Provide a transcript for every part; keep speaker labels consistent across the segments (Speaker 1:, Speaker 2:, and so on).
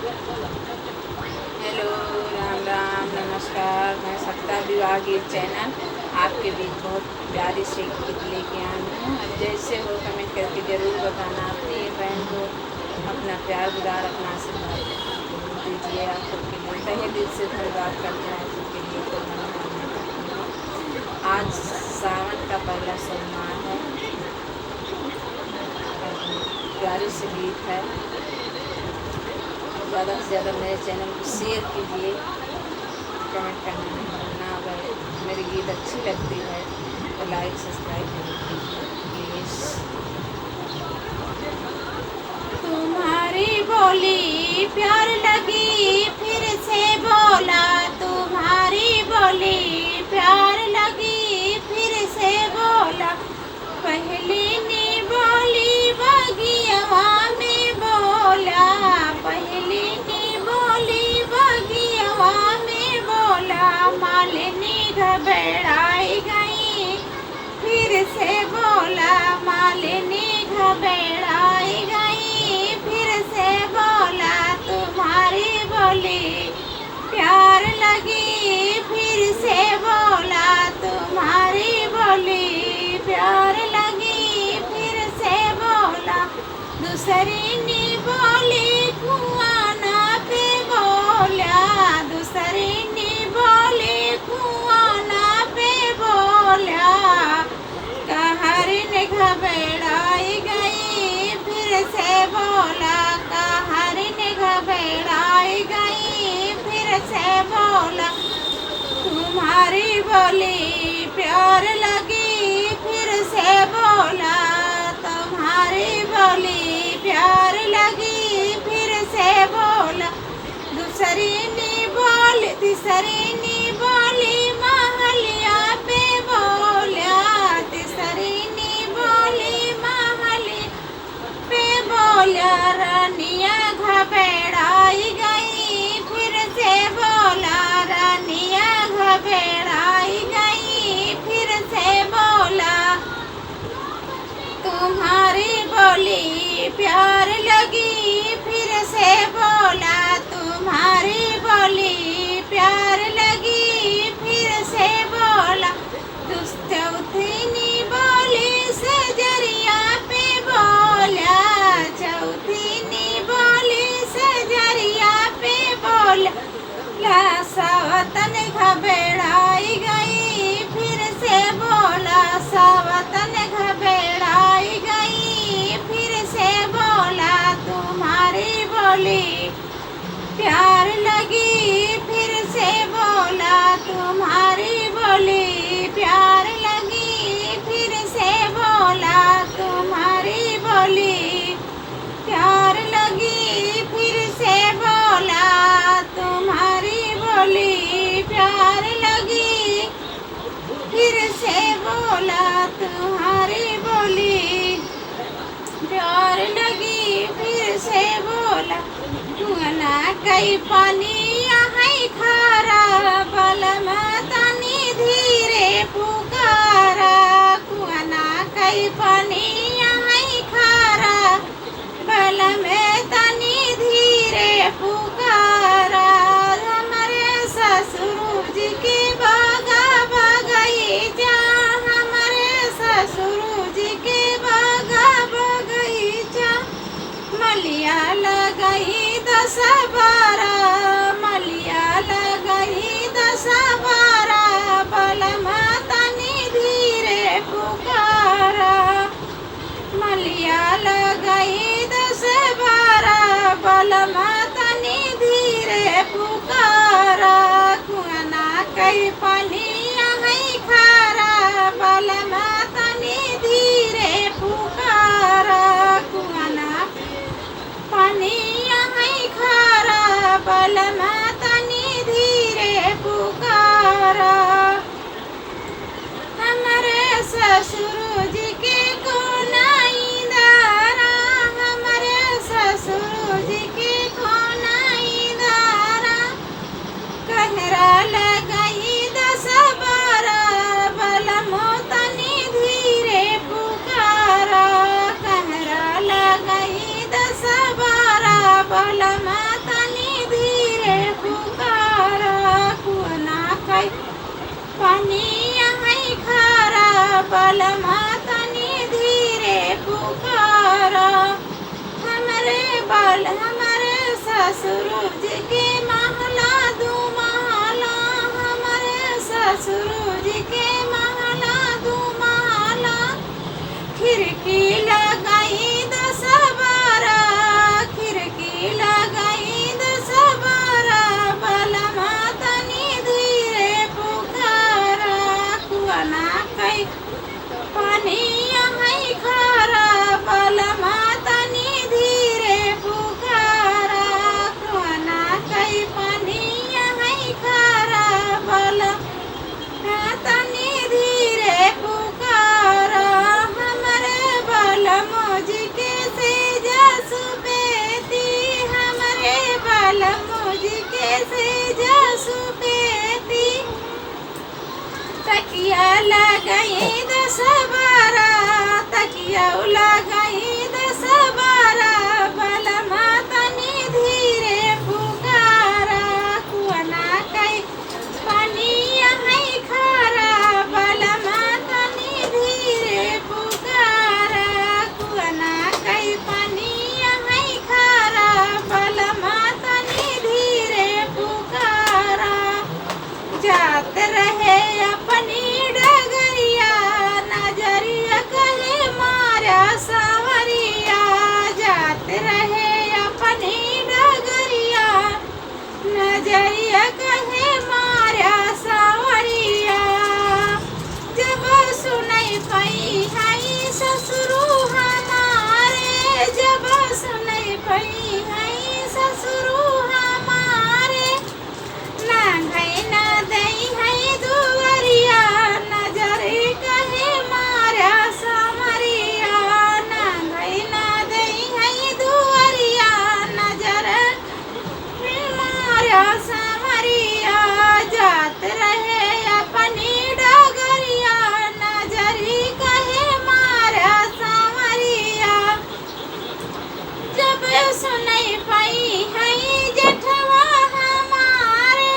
Speaker 1: Hello, Ram Ram, नमस्कार। मैं सत्ता विवाह गीत चैनल आपके बीच बहुत प्यारी से गीत लेके आई हूँ। अब जैसे हो कमेंट करके ज़रूर बताना। अपनी बहन को अपना प्यार दुलार, अपना आशीर्वाद दीजिए। आप सबके लिए तहे दिल से धन्यवाद करते हैं सबके लिए। तो आज सावन का पहला सोमवार है। प्यारी से गीत है। ज़्यादा से ज़्यादा मेरे चैनल को शेयर कीजिए, कमेंट करना नहीं भूलना। अगर मेरी गीत अच्छी लगती है तो लाइक सब्सक्राइब कीजिए प्लीज़। तुम्हारी बोली प्यार लगी फिर से बोला, तुम्हारी बोली प्यार लगी फिर से बोला। पहली नी बोली बगिया में बोला, पहली नी बोली बगिया में बोला। मालिनी घबराई गई फिर से बोला, मालिनी घबराई गई फिर से बोला। तुम्हारी बोली प्यार लगी फिर से बोला, तुम्हारी बोली प्यार लगी फिर से बोला। दूसरी नी बोली कुआना पे बोला, दूसरी नी बोली कुआना पे बोला। कहर ने घबराई गई फिर से बोला, कहर ने घबराई गई फिर से बोला। तुम्हारी बोली प्यार लगी फिर से बोला, तुम्हारी बोली प्यार लगी फिर से बोला। दूसरी नी बोली, तीसरी नी बोली महलिया पे बोला, तीसरी नी बोली महलिया पे बोला। रानिया घबराई गई फिर से बोला, रानिया घबराई गई फिर से बोला। तुम्हारी बोली प्यार लगी फिर से बोला, तुम्हारी बोली प्यार लगी फिर से बोला। चौथी नी बोली सजरिया पे बोला, चौथी नी बोली सजरिया पे बोला। सावतन घबराई गई फिर से बोला, सावतन घबराई गई फिर से बोला। तुम्हारी बोली प्यार लगी फिर से बोला, तुम्हारी बोली प्यार लगी फिर से बोला। तुम्हारी बोली प्यार लगी फिर से बोला, तुम्हारी बोली प्यार लगी फिर से बोला। तुम्हारी बोली प्यार लगी फिर से बोला। कुआना कई पानी है खारा, बलम तनी धीरे पुकारा। कुआना कई पानी है खारा, बलम तनी धीरे पुकारा। हमारे ससुर जी के बागा बगीचा, हमारे ससुर जी के बागा बगीचा। मलिया लगई 10-12, मलिया लगई 10-12। बलम तनी धीरे पुकारा, मलिया लगई 10-12। बलम तनी धीरे पुकारा। कुआना कई पानी है खारा, बलम तनी धीरे पुकारा। कुआना पानी है खारा, बलम तनी धीरे पुकारा। हमारे ससुर जी के कोनाई दारा, हमारे ससुर जी के कोनाई दारा। कहरा लगई 10-12, बलम तनी धीरे पुकारा। कहरा लगई 10-12, बलम तनी बलमा तनी धीरे पुकारा। हमरे ससुर जी के महला दू महला, हमारे ससुर जी के महला दू महला। खिड़की लगाई 10 12, खिड़की लगाई 10 12, बलमा तनी धीरे पुकारा। कुआ ना कई पानी है खारा, बलमा तनी धीरे पुकारा। कुआ ना कई पानी है खारा, बलमा तनी धीरे पुकारा। हमरे बलमोजी के सेजा सुपेती, हमरे बलमोजी के सेजा सुपेती। तकिया लगाई 10 12, तकिया लगाई 10 12, बलमा तनी धीरे पुकारा। कुआ ना कई पानी है खारा, बलमा तनी धीरे पुकारा। कुआ ना कई पानी है खारा, बलमा तनी धीरे पुकारा। जात रहे अपनी डगरिया, नजरिया कहे मारा सावरिया। जात रहे अपनी डगरिया, नजरिया कहे मारा सावरिया। जब सुनई पई है ससुरु हमारे, जब सुनई पई है ससुरु हमारे। ना घई ना दई है दुवरिया, नजर कहे मारा सामरिया। ना घई ना दई है दुवरिया, नजर मारा सामरिया। जात रहे अपनी डगरिया, नजरी कहे मारा सामरिया। जब सुनई पई है जेठवा हमारे,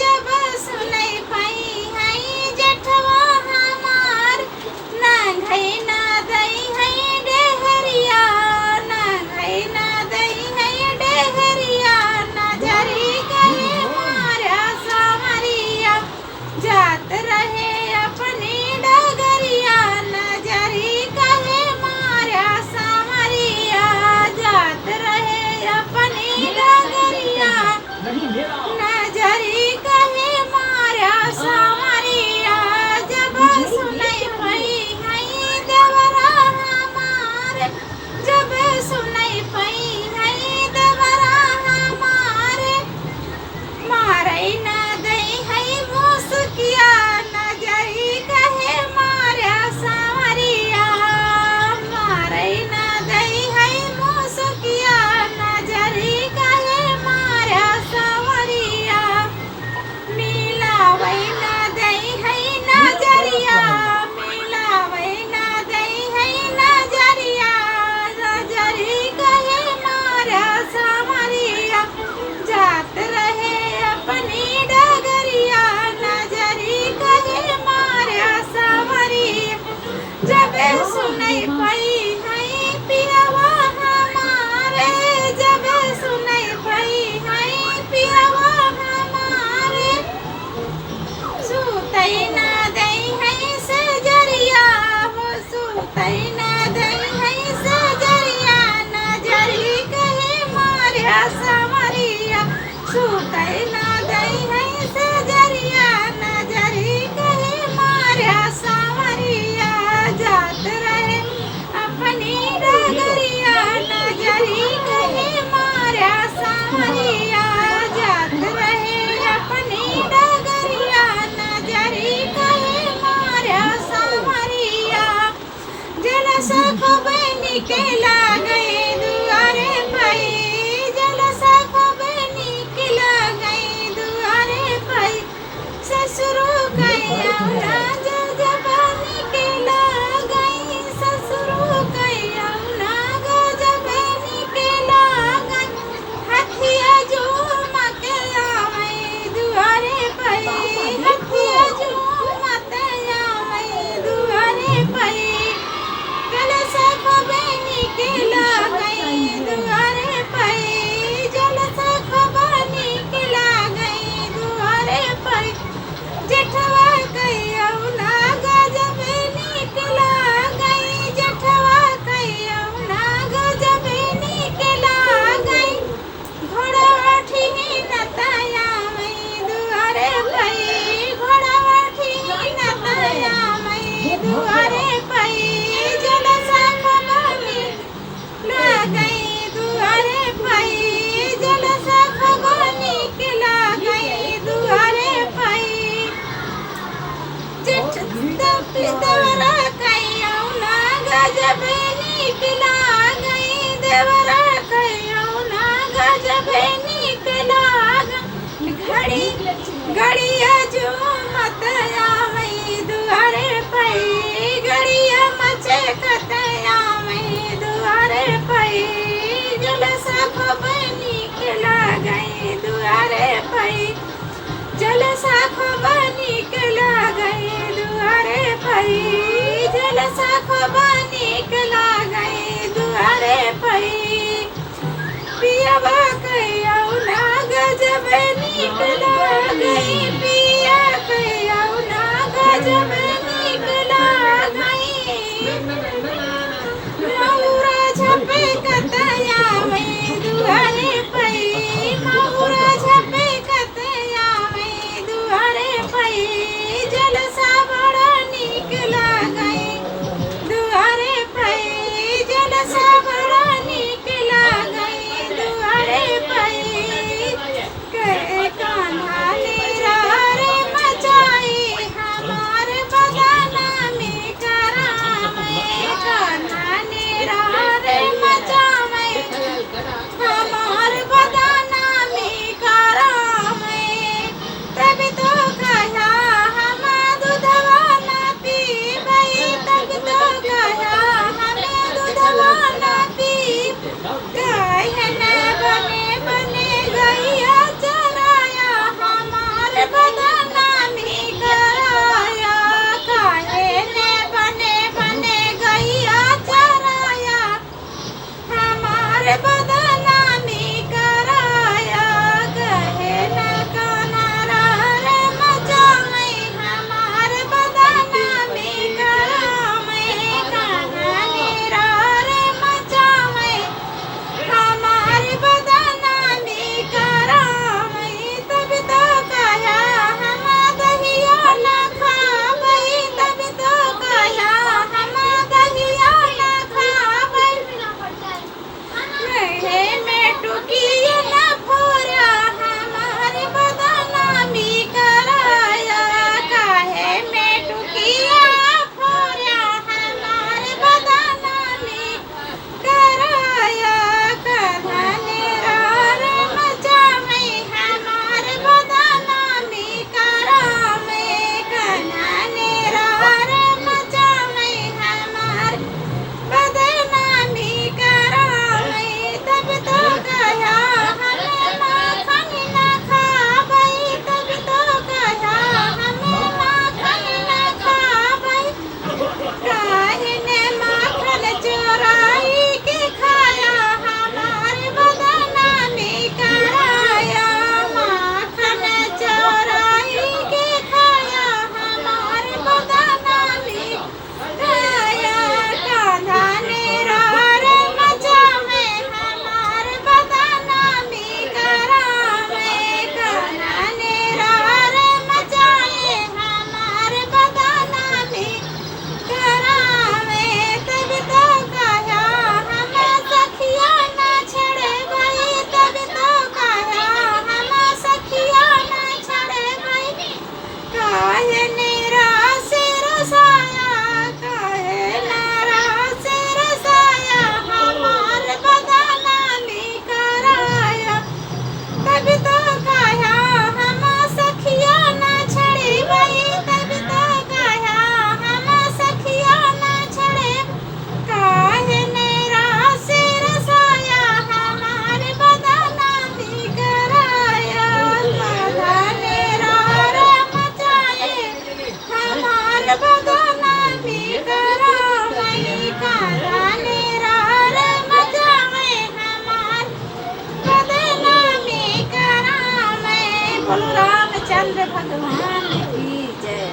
Speaker 1: जब सुनई पई है जेठवा हमार। ना घई ना दई है डेहरिया, ना घई ना दई है डेहरिया, नजरी कहे मारा सामरिया। जात रहे अपनी डगरिया, नजरी कहे मारा सामरिया। जात रहे अपनी डगरिया, नजरी कहे मारा सामरिया। जब सुनई पई है देवरा हमारे, जब सुनई पई है देवरा हमारे। मारई ना दई है मुस्किया, नजरी कहे मारा सामरिया। मारई ना दई है मुस्किया, नजरी कहे मारा सामरिया। मिलावई ना दई है नजरिया, मिलावई ना दई है नजरिया, नजरी कहे मारा सामरिया। जात रहे अपनी डगरिया, नजरी कहे मारा सामरिया। जब सुनई पई है पियवा हमारे, जब सुनई पई है पियवा हमारे। सुतई ना दई है सजरिया, हो सुतई ना दई है सजरिया, नजरी कहे मारा सामरिया। सुतई ना दई है सजरिया, नजरी कहे मारा सामरिया। जात रहे अपनी डगरिया, नजरी कहे मारा सामरिया। जात रहे अपनी डगरिया, नजरी कहे मारा सामरिया। जलसा खूबे निकला गए दुआरे पई, जलसा खूबे निकला गए दुआरे पई। ससुरु कैया ना जब निकला गई, ससुरु कैया ना जब निकला गई। हथिया जो मकला में दुआरे पई, हथिया जो मतया में दुआरे गड़िया झूमत आवे दुआरे पई गड़िया मचकत आवे दुआरे पई जलसा खूब नीक लागै दुआरे पई जलसा खूब नीक लागै दुआरे पई जलसा खूब नीक लागै दुआरे पई पियवा कहियो ना गजब नीक लागै पिया कहियो ना गजब नीक लागै महुरा झपकत आवे दुआरे पई महुरा झपकत आवे दुआरे पई जलसा बड़ा नीक लागै दुआरे पई जलसा बड़ा नीक लागै दुआरे पई कहे कान्हा निरारे मचाई हमार बदना में करावे कान्हा निरारे मचावे हमार बदना में करावे तब तो कहा हम दूधवा ना पीबै तब तो कहा हम दूधवा ना पीब काहे न बने बने गैया चराया हमार बदना में कराया काहे न बने बने गैया चराया हमार बदना में कराया कहे न कान्हा रे मचावे हमार बदना में करावे कान्हा निरारे मचावे हमार बदना में करावे तब तो कहा हम दहिया न खाबै तब तो कहा हम दहिया न खाबै मेहे में टुकिया न फोरा हमार बदना में कराया काहे में टुकिया फोरा हमार बदना में कराया कान्हा निरारे मचावे हमार बदना में करावे कान्हा निरारे मचावे हमार बदना में करावे तब तो कहा हम माखन न खाबै तब तो कहा हम माखन न खाबै काहे ने माखन चोराई के खाया हमार बदना में कराया माखन चोराई के खाया हमार बदना में कराया कान्हा निरारे मचावे हमार बदना में करावे कान्हा निरारे मचावे हमार बदना में करावे तब तो कहा हम सखिया न छड़बै तब तो कहा हम सखिया न छड़बै काहे निराश रसाया काहे नाराज रसाया हमार बदना में कराया तब तो कहा हम सखिया न छड़बै तब तो कहा हम सखिया न छड़ब काहे निराश रसाया हमार बदना में कराया कान्हा निरारे मचाए हमार बदना में करावे कान्हा निरारे मचावे हमार बदना में करावे बोलो रामचंद्र भगवान की जय।